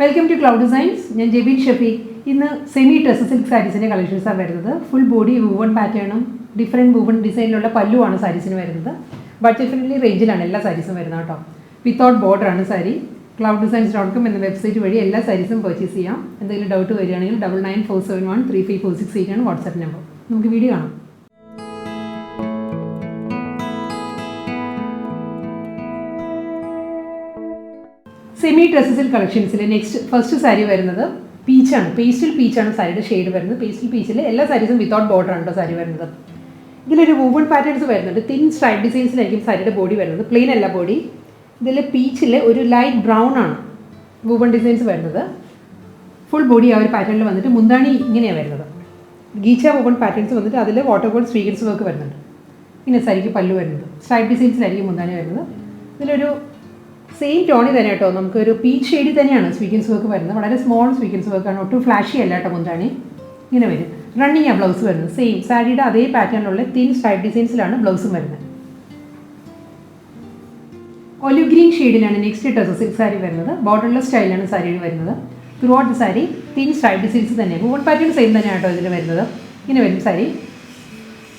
Welcome to Cloud Designs. I am Jebin Shafi. In the semi-Tusser silk sarees collections are full body woven pattern, different woven design pallu ആണ് sarees വരുന്നത്. But definitely range ലാണ് എല്ലാ sarees വരുന്നത് ട്ടോ. Without border ആണ് saree. clouddesigns.com എന്ന website വഴി എല്ലാ സാരീസും പർച്ചേസ് ചെയ്യാം. എന്തെങ്കിലും ഡൗട്ട് വരികയാണെങ്കിൽ 9947135468 ആണ് വാട്സ്ആപ്പ് നമ്പർ. നമുക്ക് വീഡിയോ കാണാം. സെമി Tusser silk കളക്ഷൻസിലെ ഫസ്റ്റ് സാരി വരുന്നത് പീച്ചാണ്. പേസ്റ്റൽ പീച്ചാണ് സാരിയുടെ ഷെയ്ഡ് വരുന്നത്. പേസ്റ്റൽ പീച്ചിൽ എല്ലാ സാരീസും വിത്തൗട്ട് ബോർഡർ ആണ് സാരി വരുന്നത്. ഇതിലൊരു വൂവൺ പാറ്റേൺസ് വരുന്നുണ്ട്. തിൻ സ്ട്രൈപ്പ് ഡിസൈൻസിലായിരിക്കും സാരിയുടെ ബോഡി വരുന്നത്. പ്ലെയിൻ അല്ല ബോഡി. ഇതിൽ പീച്ചിൽ ഒരു ലൈറ്റ് ബ്രൗൺ ആണ് വൂവൺ ഡിസൈൻസ് വരുന്നത്. ഫുൾ ബോഡി ആ ഒരു പാറ്റേണിൽ വന്നിട്ട് മുന്താണി ഇങ്ങനെയാണ് വരുന്നത്. ഗീച്ച വൂവൺ പാറ്റേൺസ് വന്നിട്ട് അതിൽ വാട്ടർ ഗോൾഡ് സ്വീഗൻസ് വർക്ക് വരുന്നുണ്ട്. ഇങ്ങനെ സാരിക്ക് പല്ലു വരുന്നത്. സ്ട്രൈപ്പ് ഡിസൈൻസിലായിരിക്കും മുന്താണി വരുന്നത്. ഇതിലൊരു സെയിം ടോണിൽ തന്നെ കേട്ടോ, നമുക്കൊരു പീച്ച് ഷെയ്ഡിൽ തന്നെയാണ് സ്വീഗൻസ് വർക്ക് വരുന്നത്. വളരെ സ്മോൾ സ്വീഗൻസ് വർക്കാണ്, ഒട്ടും ഫ്ലാഷി അല്ല കേട്ടോ മുന്താണി. ഇങ്ങനെ വരും. റണ്ണിങ് ആ ബ്ലൗസ് വരുന്നത്. സെയിം സാരിയുടെ അതേ പാറ്റേണിലുള്ള തിൻ സ്ട്രൈപ്പ് ഡിസൈൻസിലാണ് ബ്ലൗസും വരുന്നത്. ഒലിവ് ഗ്രീൻ ഷെയ്ഡിലാണ് നെക്സ്റ്റ് Tusser silk സാരി വരുന്നത്. ബോർഡർലെസ് സ്റ്റൈലാണ് സാരിയിൽ വരുന്നത്. Through out the sari thin stripe designs തന്നെ. വൂവൺ പാറ്റേൺ സെയിം തന്നെയാണ് കേട്ടോ ഇതിൽ വരുന്നത്. ഇങ്ങനെ വരും സാരി.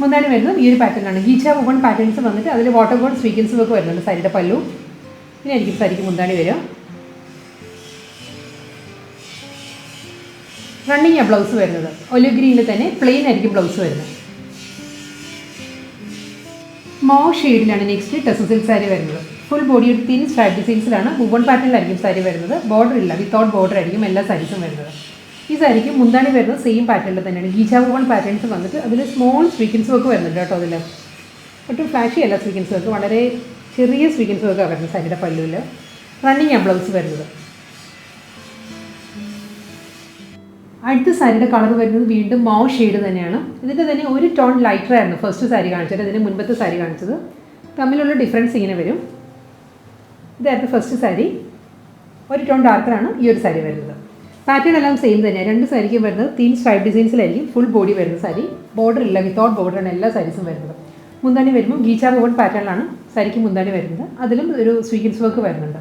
മുന്താണി വരുന്നത് ഈ ഒരു പാറ്റേണിലാണ്. ഗീച്ച വൂവൺ പാറ്റേൺസ് വന്നിട്ട് അതിൽ വാട്ടർ ഗോൾഡ് സ്വീഗൻസ് വർക്ക് വരുന്നുണ്ട് സാരിയുടെ പല്ലു. ഇനി ആയിരിക്കും സാരിക്ക് മുന്താണി വരിക. റണ്ണിങ് ആ ബ്ലൗസ് വരുന്നത്. ഒലിവ് ഗ്രീനിൽ തന്നെ പ്ലെയിൻ ആയിരിക്കും ബ്ലൗസ് വരുന്നത്. മൗ ഷെയ്ഡിലാണ് നെക്സ്റ്റ് Tusser silk സാരി വരുന്നത്. ഫുൾ ബോഡി ഒരു തിൻ സ്ട്രൈപ്പ് ഡിസൈൻസിലാണ്. വൂവൺ പാറ്റേണിലായിരിക്കും സാരി വരുന്നത്. ബോർഡർ ഇല്ല, വിത്തൗട്ട് ബോർഡർ ആയിരിക്കും എല്ലാ സാരീസും വരുന്നത്. ഈ സാരിക്ക് മുന്താണി വരുന്നത് സെയിം പാറ്റേണിൽ തന്നെയാണ്. ഗീച്ച വൂവൺ പാറ്റേൺസ് വന്നിട്ട് അതിൽ സ്മോൾ സ്വീഗൻസ് വർക്ക് വരുന്നുണ്ട് കേട്ടോ. അതിൽ ഒട്ടും ഫ്ലാഷി അല്ല സ്വീഗൻസ് വർക്ക്, വളരെ ചെറിയ സ്വീഗൻസ് വർക്കാണ് വരുന്നത് സാരിയുടെ പല്ലുവിൽ. റണ്ണിങ് ആ ബ്ലൗസ് വരുന്നത്. അടുത്ത സാരിയുടെ കളർ വരുന്നത് വീണ്ടും മൗ ഷെയ്ഡ് തന്നെയാണ്. ഇതിൻ്റെ തന്നെ ഒരു ടോൺ ലൈറ്റർ ആയിരുന്നു ഫസ്റ്റ് സാരി കാണിച്ചത്. ഇതിന് മുൻപത്തെ സാരി കാണിച്ചത് തമ്മിലുള്ള ഡിഫറൻസ് ഇങ്ങനെ വരും. ഇതായിരുന്നു ഫസ്റ്റ് സാരി. ഒരു ടോൺ ഡാർക്കറാണ് ഈ ഒരു സാരി വരുന്നത്. പാറ്റേൺ എല്ലാം സെയിം തന്നെയാണ്. രണ്ട് സാരിക്കും വരുന്നത് തിൻ സ്ട്രൈപ്പ് ഡിസൈൻസിലായിരിക്കും ഫുൾ ബോഡി വരുന്ന സാരി. ബോർഡർ ഇല്ല, വിത്തൗട്ട് ബോർഡറാണ് എല്ലാ സാരീസും വരുന്നത്. മുന്താണി വരുമ്പോൾ ഗീച്ച വൂവൺ പാറ്റേണിലാണ് സാരിക്ക് മുന്താണി വരുന്നത്. അതിലും ഒരു സ്വീഗൻസ് വർക്ക് വരുന്നുണ്ട്.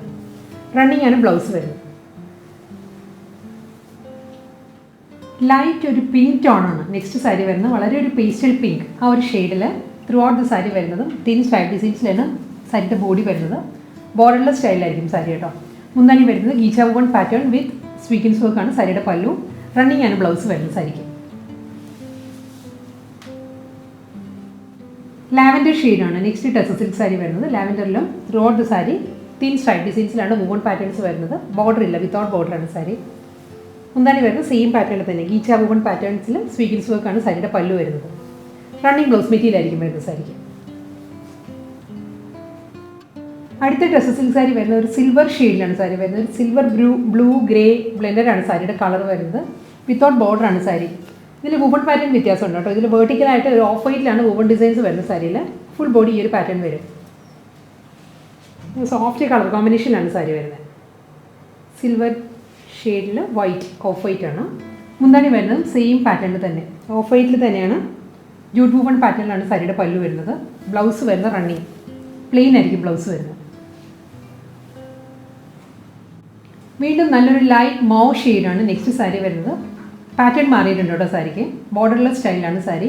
റണ്ണിങ് ആണ് ബ്ലൗസ് വരുന്നത്. ലൈറ്റ് ഒരു പിങ്ക് ടോണാണ് നെക്സ്റ്റ് സാരി വരുന്നത്. വളരെ ഒരു പേസ്റ്റൽ പിങ്ക് ആ ഒരു ഷെയ്ഡിൽ ത്രൂ ഔട്ട് ദി സാരി വരുന്നതും തിൻ സ്ട്രൈപ്പ് ഡിസൈൻസിലാണ് സാരിയുടെ ബോഡി വരുന്നത്. ബോർഡർലെസ് സ്റ്റൈലായിരിക്കും സാരി കേട്ടോ. മുന്താണി വരുന്നത് ഗീച്ച വൂവൺ പാറ്റേൺ വിത്ത് സ്വീഗൻസ് വർക്കാണ് സാരിയുടെ പല്ലു. റണ്ണിങ് ആണ് ബ്ലൗസ് വരുന്നത് സാരിക്ക്. ലാവൻഡർ ഷെയ്ഡാണ് നെക്സ്റ്റ് Tusser silk സാരി വരുന്നത്. ലാവൻഡറിലും throughout the sari thin stripe ഡിസൈൻസിലാണ് വൂവൺ പാറ്റേൺസ് വരുന്നത്. ബോർഡർ ഇല്ല, വിത്തൗട്ട് ബോർഡറാണ് സാരി. മുന്താണി വരുന്നത് സെയിം പാറ്റേണിൽ തന്നെ. ഗീച്ച വൂവൺ പാറ്റേൺസിലും സ്വീഗൻസ് വർക്കാണ് സാരിയുടെ പല്ലു വരുന്നത്. റണ്ണിങ് ബ്ലൗസ് മെറ്റീരിയൽ ആയിരിക്കും വരുന്നത് സാരിക്ക്. അടുത്ത Tusser silk സാരി വരുന്നത് ഒരു സിൽവർ ഷെയ്ഡിലാണ് സാരി വരുന്നത്. ഒരു സിൽവർ ബ്ലൂ ഗ്രേ ബ്ലെൻഡറാണ് സാരിയുടെ കളർ വരുന്നത്. വിത്തൗട്ട് ബോർഡറാണ് സാരി. ഇതിൽ വൂവൺ പാറ്റേൺ വ്യത്യാസമുണ്ട് കേട്ടോ. ഇതിൽ വെർട്ടിക്കലായിട്ട് ഒരു ഓഫ് വൈറ്റിലാണ് വൂവൺ ഡിസൈൻസ് വരുന്നത് സാരിയിൽ. ഫുൾ ബോഡി ഈ ഒരു പാറ്റേൺ വരും. സോഫ്റ്റ് കളർ കോമ്പിനേഷനിലാണ് സാരി വരുന്നത്. സിൽവർ ഷെയ്ഡിൽ വൈറ്റ്, ഓഫ് വൈറ്റ് ആണ്. മുന്താണി വരുന്നത് സെയിം പാറ്റേണിൽ തന്നെ, ഓഫ് വൈറ്റിൽ തന്നെയാണ്. ജൂട്ട് വൂവൺ പാറ്റേണിലാണ് സാരിയുടെ പല്ലു വരുന്നത്. ബ്ലൗസ് വരുന്നത് റണ്ണിങ് പ്ലെയിൻ ആയിരിക്കും ബ്ലൗസ് വരുന്നത്. വീണ്ടും നല്ലൊരു ലൈറ്റ് മൗ ഷെയ്ഡാണ് നെക്സ്റ്റ് സാരി വരുന്നത്. പാറ്റേൺ മാറിയിട്ടുണ്ട് കേട്ടോ സാരിക്ക്. ബോർഡർലെസ് സ്റ്റൈലാണ് സാരി.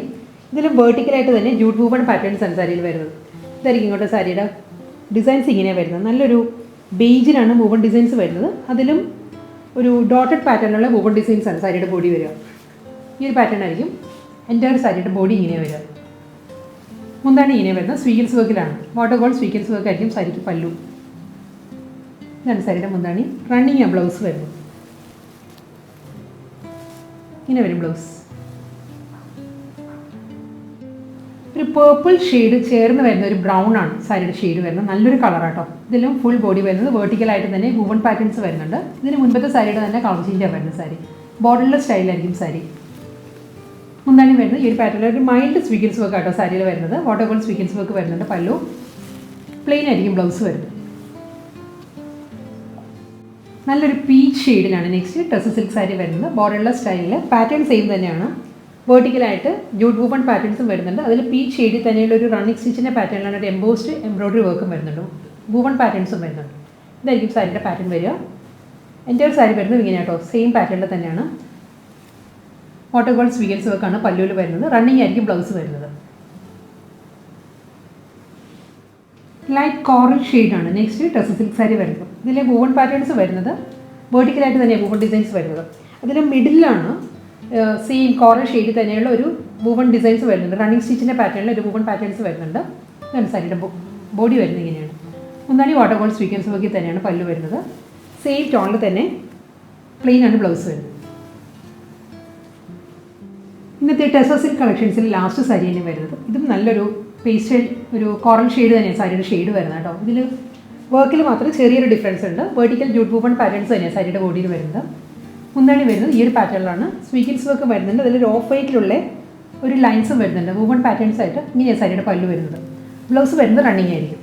ഇതിലും വേർട്ടിക്കലായിട്ട് തന്നെ ജൂട്ട് വൂവൺ പാറ്റേൺസ് ആണ് സാരിയിൽ വരുന്നത്. ഇതായിരിക്കും ഇങ്ങോട്ട് സാരിയുടെ ഡിസൈൻസ് ഇങ്ങനെയാണ് വരുന്നത്. നല്ലൊരു ബേജിലാണ് വൂവൺ ഡിസൈൻസ് വരുന്നത്. അതിലും ഒരു ഡോട്ടഡ് പാറ്റേണിലുള്ള വൂവൺ ഡിസൈൻസ് ആണ് സാരിയുടെ ബോഡി വരിക. ഈ ഒരു പാറ്റേൺ ആയിരിക്കും എൻ്റെ സാരിയുടെ ബോഡി ഇങ്ങനെ വരിക. മുന്താണി ഇങ്ങനെ വരുന്നത് സ്വീഗൻസ് വർക്കിലാണ്. വാട്ടർ ഗോൾഡ് സ്വീഗൻസ് വർക്ക് ആയിരിക്കും സാരിക്ക് പല്ലു. ഇതാണ് സാരിയുടെ മുന്താണി. റണ്ണിങ് ആ ബ്ലൗസ് വരുന്നത്. ഇങ്ങനെ വരും ബ്ലൗസ്. ഒരു പേർപ്പിൾ ഷെയ്ഡ് ചേർന്ന് വരുന്ന ഒരു ബ്രൗൺ ആണ് സാരിയുടെ ഷെയ്ഡ് വരുന്നത്. നല്ലൊരു കളറാട്ടോ. ഇതിലും ഫുൾ ബോഡി വരുന്നത് വെർട്ടിക്കലായിട്ട് തന്നെ വൂവൺ പാറ്റേൺസ് വരുന്നുണ്ട്. ഇതിന് മുൻപത്തെ സാരിയുടെ തന്നെ കളർ ചേഞ്ചാണ് വരുന്നത് സാരി. ബോർഡർലെസ് സ്റ്റൈലായിരിക്കും സാരി. മുന്താണി വരുന്നത് ഈ ഒരു പാറ്റേണിൽ ഒരു മൈൽഡ് സ്വീഗൻസ് വർക്ക് ആട്ടോ സാരിയിൽ വരുന്നത്. വാട്ടർ ഗോൾഡ് സ്വീഗൻസ് വർക്ക് വരുന്നുണ്ട്. പല്ലു പ്ലെയിൻ ആയിരിക്കും ബ്ലൗസ് വരുന്നത്. നല്ലൊരു പീച്ച് ഷെയ്ഡിലാണ് നെക്സ്റ്റ് Tusser silk സാരി വരുന്നത്. ബോർഡർലെസ് സ്റ്റൈലിൽ പാറ്റേൺ സെയിം തന്നെയാണ്. വെർട്ടിക്കലായിട്ട് ജൂട്ട് വൂവൺ പാറ്റേൺസും വരുന്നുണ്ട്. അതിൽ പീച്ച് ഷെയ്ഡിൽ തന്നെയുള്ള ഒരു റണ്ണിങ് സ്റ്റിച്ചിൻ്റെ പാറ്റേണിലാണ് ഒരു എംബോസ്ഡ് എംബ്രോയിഡറി വർക്കും വരുന്നുണ്ട്. വൂവൺ പാറ്റേൺസും വരുന്നുണ്ട്. ഇതായിരിക്കും സാരിയുടെ പാറ്റേൺ വരിക. എൻ്റെ ഒരു സാരി വരുന്നത് ഇങ്ങനെ കേട്ടോ, സെയിം പാറ്റേണിൽ തന്നെയാണ്. വാട്ടർ ഗോൾഡ് സ്വീഗൻസ് വർക്കാണ് പല്ലുവിൽ വരുന്നത്. റണ്ണിങ് ആയിരിക്കും ബ്ലൗസ് വരുന്നത്. ലൈറ്റ് കോറൽ ഷെയ്ഡാണ് നെക്സ്റ്റ് ടെസർ സിൽക്ക് സാരി വരുന്നത്. ഇതിലെ വൂവൺ പാറ്റേൺസ് വരുന്നത് വേർട്ടിക്കലായിട്ട് തന്നെയാണ് വൂവൺ ഡിസൈൻസ് വരുന്നത്. അതിൽ മിഡിലാണ് സെയിം കോറൽ ഷെയ്ഡ് തന്നെയുള്ള ഒരു വൂവൺ ഡിസൈൻസ് വരുന്നുണ്ട്. റണ്ണിങ് സ്റ്റിച്ചിൻ്റെ പാറ്റേണിൽ ഒരു വൂവൺ പാറ്റേൺസ് വരുന്നുണ്ട്. ഇതാണ് സാരിയുടെ ബോഡി വരുന്നത് ഇങ്ങനെയാണ്. മുന്താണി വാട്ടർ ഗോൾഡ് സ്വീഗൻസ് വർക്കിൽ തന്നെയാണ് പല്ലു വരുന്നത്. സെയിം ടോണിൽ തന്നെ പ്ലെയിൻ ആണ് ബ്ലൗസ് വരുന്നത്. ഇന്നത്തെ ടെസർ സിൽക്ക് കളക്ഷൻസിൽ ലാസ്റ്റ് സാരി തന്നെ വരുന്നത്. ഇതും നല്ലൊരു പേസ്റ്റൽ ഒരു കോറൽ ഷെയ്ഡ് തന്നെയാണ് സാരിയുടെ ഷെയ്ഡ് വരുന്നത് കേട്ടോ. ഇതിൽ വർക്കിൽ മാത്രം ചെറിയൊരു ഡിഫറൻസ് ഉണ്ട്. വെർട്ടിക്കൽ ജൂട്ട് വൂവൺ പാറ്റേൺസ് തന്നെയാണ് സാരിയുടെ ബോഡിയിൽ വരുന്നത്. മുന്താണി വരുന്നത് ഈ ഒരു പാറ്റേണിലാണ്. സ്വീഗൻസ് വർക്ക് വരുന്നുണ്ട്. അതിലൊരു ഓഫ് വൈറ്റിലുള്ള ഒരു ലൈൻസും വരുന്നുണ്ട്. വൂവൺ പാറ്റേൺസ് ആയിട്ട് ഇങ്ങനെയാണ് സാരിയുടെ പല്ലു വരുന്നത്. ബ്ലൗസ് വരുന്നത് റണ്ണിങ് ആയിരിക്കും.